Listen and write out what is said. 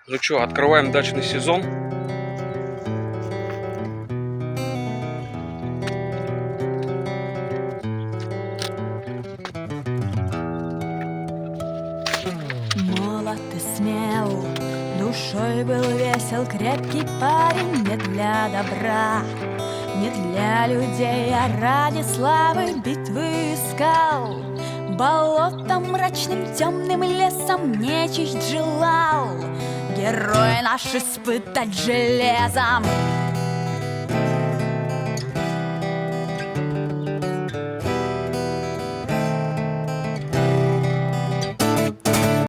Ну что, открываем дачный сезон. Молод и смел, душой был весел, крепкий парень. Не для добра, не для людей, а ради славы битвы искал. Болотом мрачным, темным лесом нечисть желал. Герой наш испытать железом